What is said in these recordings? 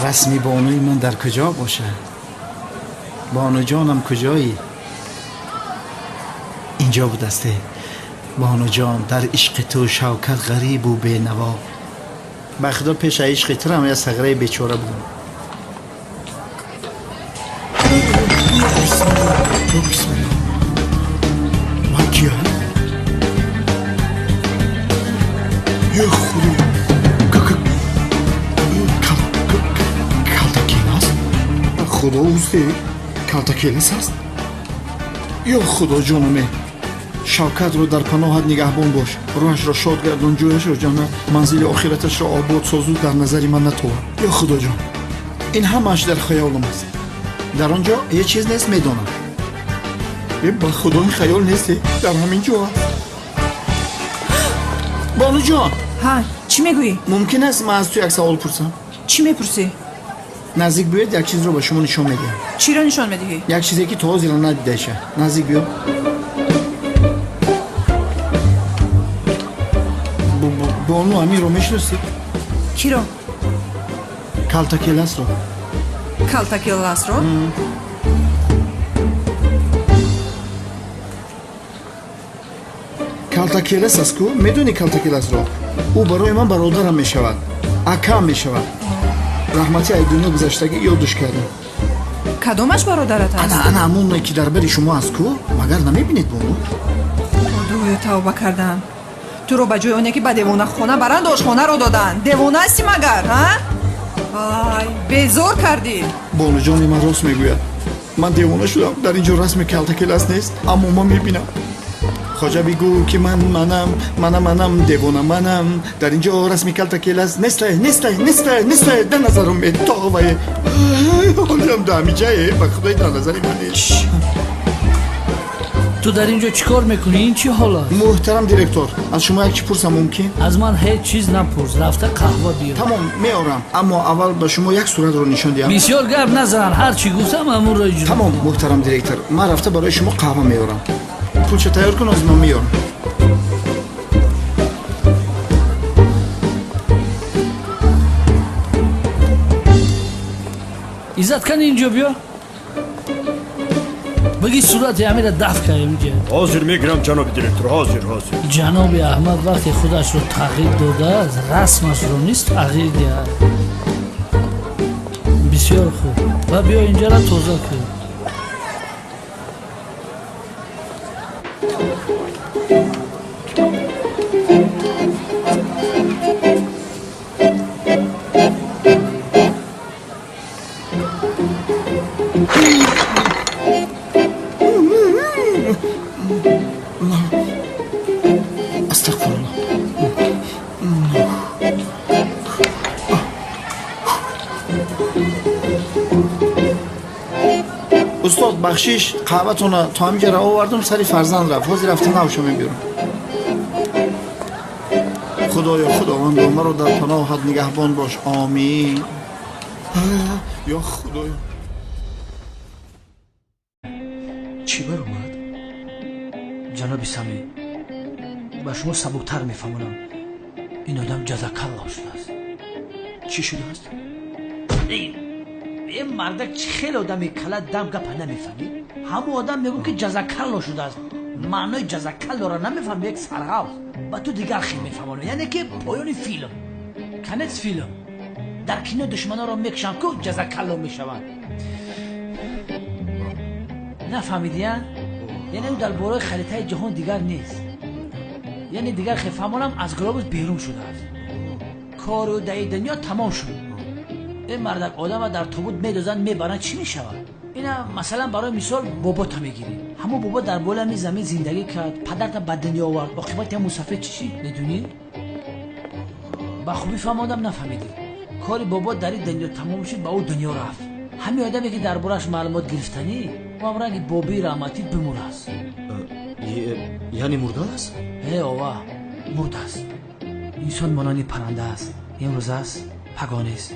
رسمی بانوی من در کجا باشه؟ بانو جانم کجایی؟ اینجا بودسته. بانو جان در عشق تو شوکت غریب و بینوا. به خدا پیش عشق تو هم یه صغره بیچاره بودم. بسم الله. من کیه؟ یه خودی کلتاکیل هست؟ خدا اوزده کلتاکیل هست؟ یا خدا جانمه شوکت رو در پناهت نگهبان باش. روحش را شاد گردان، جویش را جنت، منزل آخرتش را آباد سازو در نظر من نتوان. یا خدا جان این همش در خیالم است. در آنجا یه چیز نیست میدونم. با خدا این خیال نیست، در همین جا هست. بانو جان ها چی میگویی؟ ممکن است من از تو یک سوال پرسم؟ چی میپرسی؟ نزدیک بیاید یک چیز رو به شما نشان میدم. چی رو نشان میدهی؟ یک چیزی که تو حاضر ندیده شه. نزدیک بیا. بانو امیر رو میشناسی؟ کی رو؟ کلتاکیلس رو. کلتاکیلس رو؟ کلتاکیلس است کو؟ میدونی کلتاکیلس رو؟ او برای من برادرم میشود، اکام میشود. رحمتی ای دنیا گذشتگی یادش کردم. کدومش برادرت است؟ انا همون که در بری شما است کو؟ مگر نمیبینید بانو؟ خدای توبه کردم. تو رو به جای اونه که به دیوانه خونه برند آشخانه رو دادن. دیوانه هستی مگر ها؟ آی بیزار کردی. بانو جانی من راست میگوید. من دیوانه شدم. در اینجا رسم کلتاکیلس نیست، اما من میبینم. خواجه بگو که منم دیوانه منم. در اینجا رسمی کلتاکیلس نیسته در نظرم میتاوه. حالیم دمیجه به خدای در نظر من نیست. تو در اینجا چیکار میکنی؟ این چی حال است؟ محترم دیرکتور از شما یک چی پرسم ممکن؟ از من هیچ چیز نپرس. رفته قهوه بیار. تمام میارم، اما اول به شما یک صورت رو نشان دهم. بسیار گپ نزن. هر چی گفتم امور را اجرا. تمام محترم دیرکتور، من رفته برای شما قهوه میارم. پولچه تیار کن از من میارم. عزت کن اینجا بیا. بگی صورت امیر را دفع کنیم اینجا. حاضر میگیرم جناب دیرکتور، حاضر. جناب احمد وقتی خودش رو تغییر داده است، رسمش رو نیست تغییر دهد. بسیار خوب. و بیا اینجا را توضیح کن. استغفرالله. استاد بخشش قهوه‌تون تا همینجا را آوردم، سری فرزند رفت. حاضر رفتم نوشو میبیرم. خداوند ما رو در پناهت نگهبان باش. آمین. یا خدایا. چی بر اومد؟ جناب سمی، با شما سبکتر میفهمونم این آدم جزاکالله شده است. چی شده است؟ این مردک خیلی آدمی کلا دم گپ نمیفهمی. همون آدم میگو که جزاکالله شده است. معنای جزاکالله را نمیفهم. یک سرغاز با تو دیگر خیلی میفهمونه. یعنی که پایان فیلم کنت فیلم در کینه دشمنا را میکشن که جزاکالله میشوند. نفهمیدی؟ یعنی او در باره خریطه جهان دیگر نیست. یعنی دیگر خیلی فهمانم از گلابوس بیرون شده است. کار و در دنیا تمام شد. این مردک آدم در تابوت میدازن میبرن چی میشود؟ اینا مثلا برای مثال بابا تا میگیری. همون بابا در بالای زمین زندگی کرد، پدرت به دنیا آورد، عاقبت هم مسافر چی ندونی؟ با خوبی فهمادم نفهمیدی. کاری بابا در این دنیا تمام شد، با او دنیا رفت. همین آدمی که در بارش معلومات گرفتنی و امرنگ بابی رحمتی بمرده است. یعنی مرده است؟ آوه مرده است. انسان مانانی پرنده است. امروز است پگانه است.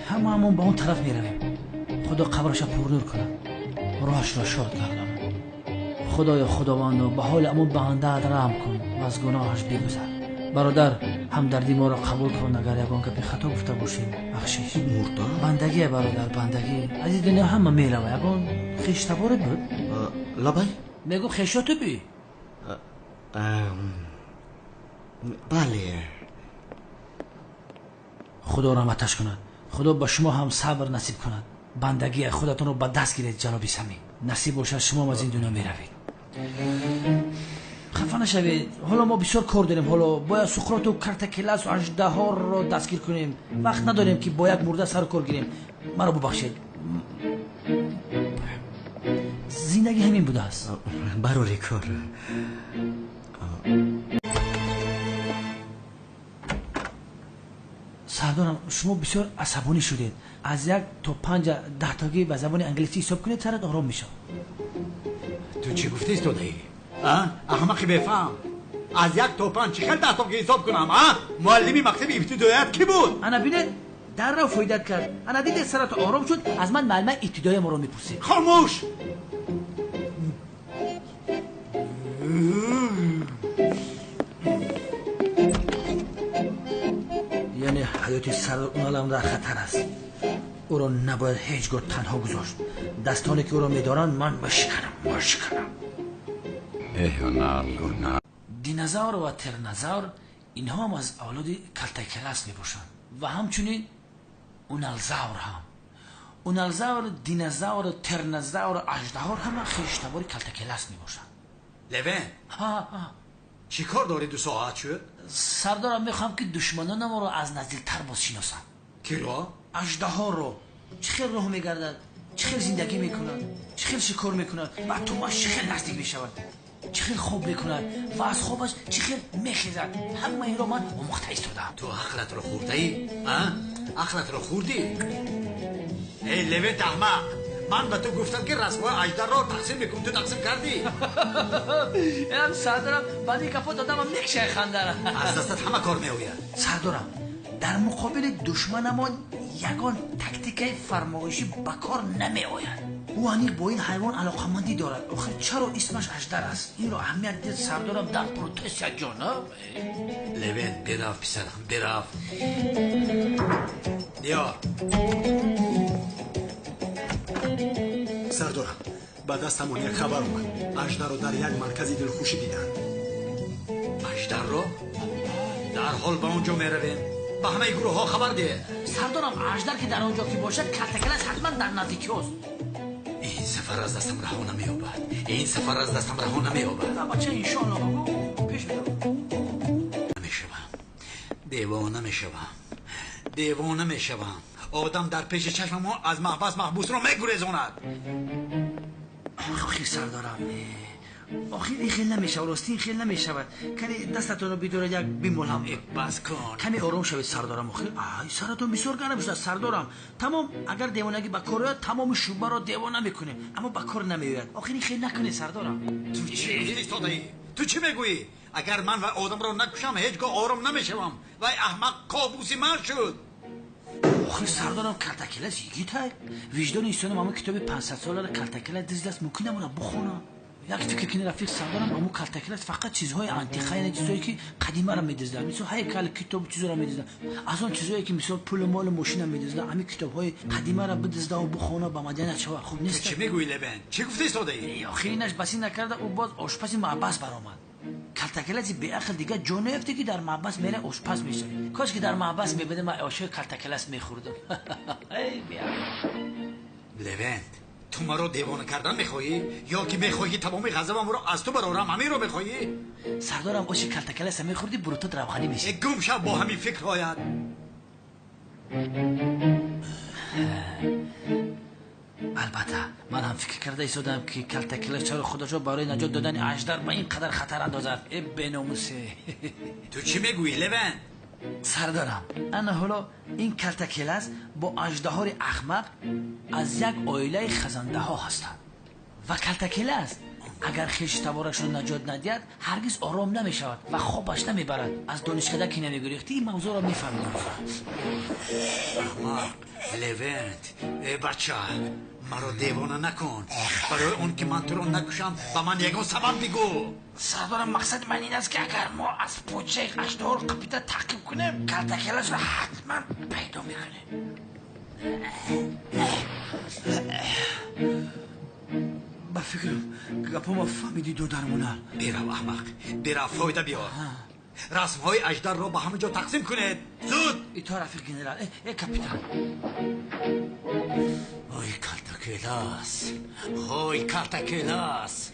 همون با اون طرف میرویم. خدا قبرش پرنور کنه، راهش را شاد گردانه. خدایا خداوند به حال امون بنده رحم کن و از گناهش بگذر. برادر همدردی ما را قبول کن. اگر یگان گپی خطا گفته باشیم بخشش. مرده؟ بندگی برادر، بندگی از این دنیا همه میروه. یگان خیشتباره بود. لبای؟ میگو خیشتو بی. بله. خدا رحمتش کند. خدا به شما هم صبر نصیب کند. بندگی خودتون رو به دست گیرید جناب سمی. نصیب باشد شما از این دنیا میروید. خفه نشوید. حالا ما بسیار کار داریم. حالا باید سقراط و کرتکلس و اژدها را دستگیر کنیم. وقت نداریم که با یک مرده سر کار گیریم. مرا ببخشید. زندگی همین بوده است. برای کار. سردارم شما بسیار عصبانی شدید. از 1 تا 5 10 تاگی به زبان انگلیسی حساب کنید سرت آرام میشه. تو چی گفتی استادی؟ احمقی بفهم. از 1 تا 5 چقدر 10 تاگی حساب کنم؟ معلمی مکتب ابتداییت کی بود؟ انا بینه در رو فایدت کرد. انا دیده سرت آرام شد. از من معلم ابتدایی ما رو میپرسید. خاموش. یعنی حیات سردار اون عالم در خطر است. او را نباید هیچگاه تنها گذاشت. دستانی که او را میدارن من بشکنم. دینازور و ترنازور اینها هم از اولاد کلتکلس میباشند و همچنین اونالزور هم. اونالزور، دینازور، ترنازور و اژدها هم خیشتبار کلتکلس میباشند. لوین چی کار داری 2 ساعت شد؟ سردارم میخوام که دشمنان ما رو از نزدیکتر بشناسم. کی را؟ اژدها رو. چه خیلی راه میگردد، چه خیلی زندگی میکنند، چه خیلی شکار میکنند و توماش چه خیلی نزدیک میشود، چه خیلی خوب میکند و از خوابش چه خیلی میخیزد. همه این رو من آموخته ایستادم. تو عقلت رو خورده ای؟ عقلت رو خوردی؟ ای لوین احمق، من به تو گفتم که رسمای اژدها را تقسیم میکنم، تو تقسیم کردی؟ اینم سردارم بعد این کفا دادم هم میکشه خندرم. از دستت همه کار میآید. سردارم در مقابل دشمنمان یگان تکتیکای فرمایشی به کار نمی آید. او انیق با این حیوان علاقمندی دارد. آخر چرا اسمش اژدر است؟ این را اهمیت دید سردارم در پروتست یک جانب. لوین برو پسرم برو. بیا. سردارم به دستمون یک خبر اومد. اژدها رو در یک مرکز دلخوشی دیدن. اژدها رو؟ در حال به اونجا میرویم. به همه گروه ها خبر ده. سردارم اژدر که در آنجا که باشد کلتکلس حتما در نزدیکی است. این سفر از دستم رها نمییابد. این سفر از دستم رها نمییابد. بچه انشالله بگو پیش برو. نمیشوم. دیوانه میشوم. آدم در پیش چشم ما از محبس محبوس رو میگریزاند. آخی سردارم آخی این خیلی نمیشه راستی این خیلی نمیشه. کنی دستتون رو بیداره یک بیمول هم بس کن. کمی آرام شوید سردارم. آخی سرتون بسیار گرم شده سردارم. تمام اگر دیوانگی به کار آید تمام شوبه را دیوانه میکنه اما به کار نمیآید. آخی این خیلی نکنی سردارم. تو چی ایستاده‌ای؟ تو چی میگویی؟ اگر من و آدم را نکشم هیچگاه آرام نمیشوم. وای احمق کابوسی من شد. آخی سردارم کلتکلس یگیتای وجدان انسان اما کتاب 500 ساله کلتکلس دزدست ممکن نمونه بخونه. یک فکر کنی رفیق سردارم اما کلتکلس فقط چیزهای انتیقه یعنی چیزهایی که قدیمه را میدزدن. مثل هیکل کتاب چیزا را میدزدن. از اون چیزهایی که مثل پول مال ماشین را میدزدن. همین کتابهای قدیمه را بدزده و بخونه با مدینه چه خوب نیست. چی میگویی لبن؟ چی گفتی استادی؟ آخی اینش بسی نکرده او باز آشپز محبس برآمد. کلتکلسی به عقل دیگه جا نیفته که در محبس میره آشپز میشه. کاش که در محبس میبده من عاشق کلتکلس میخوردم. ای بیا لوین تو مرا دیوانه کردن میخوایی یا که میخوایی تمامی غضبم رو از تو برارم همین رو میخوایی؟ سردارم عاشق کلتکلس میخوردی بروتت روغنی میشه. گم شو با همین فکر آید. البته من هم فکر کرده ایستادم که کلتکلس چرا خودش رو برای نجات دادن اژدر به این قدر خطر اندازد. ای بناموسه. تو چی میگویی لوین؟ سردارم انا حالا این کلتکلس با اژدهای احمق از یک عائله خزنده ها هستند و کلتکلس اگر خیش تبارش رو نجات ندید هرگز آرام نمیشود و خوابش نمیبرد. از دانشکده که نمیگریختی این موضوع را میفهمید. احمق لونت بچه مرا دیوانه نکن. برای اون که من تو رو نکشم با من یکون سبب بگو. سردارم مقصد من این است که اگر ما از پوچه اشتار قپیده تعقیب کنیم کلتکلش را حتما پیدا میکنیم. با فکرم گپا ما فهمیدی دو درمونه. بیرو احمق بیرو فایده بیار. رسم های اجدر را به همه جا تقسیم کنید زود. ایتا رفیق گنرال کپیتان. های کلتکلاس های کلتکلاس